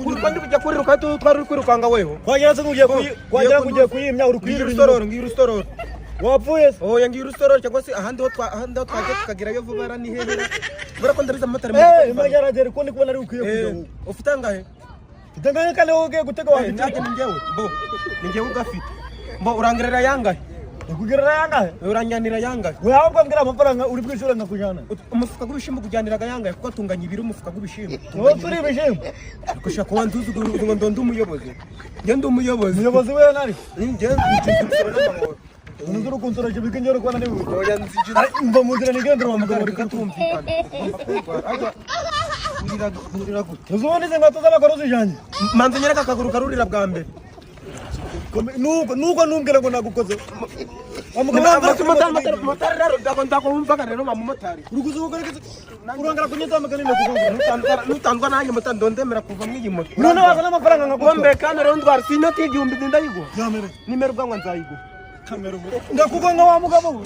Urukandi kujya kuri rukatu twari kwirukanga weho. Kwagera se kugiye kuyimya urukwiye Urustororo ngiye urustororo. Wapfuye? Oya ngiye urustororo cyangwa se ahandi ho twaje tukagira yo vuba ni hehera. Bura ko ndabiza amatara. Magaragere ko ndi kubona ari ukwiye kujya. Ufite angahe? Fitanga kale woge gutega wa Ntaje ningewe. Bo. Ningewe ugafite. Mbo urangirira yangahe? Kugira yangahe? Uranyanira yangahe? We ahubwo mbwira amafaranga uri bwishura nkakujana. Umufuka gubishimbo kujaniraga yangahe kuko tunganya ibiri umufuka gubishimbo. Wowe turi ibishimbo. Kushaka kuba nzuzuguru ngo ndi umuyobozi. Nge ndi umuyobozi. Umuyobozi we nari? Nge nzuzuguru n'amahoro. Unuzuru kunsura cyo bikengero kwa nani we? Oya nzijira. Mva muzira nigendera wa mugabo uri katumvikana. Urira gute? Uzubone ngato z'abagoro zijanye. Manze nyereka akaguru karurira bwa mbere. Nuko numbwira ngo nagukoze. Motari rero ndakumva rero mamotari. Urukuzugaragaza urangara kunyita makanine kugonga. Nutandwa nanjye motari ndondemera kuva mw'iyi moto. None waza n'amafaranga ngaguko. Bombe kandi rero ndwara sinoti igihumbi ndayigwa. Yamere. Nimero bwanwa nzayigwa. Kamera. Ndakugonga wa mugabo.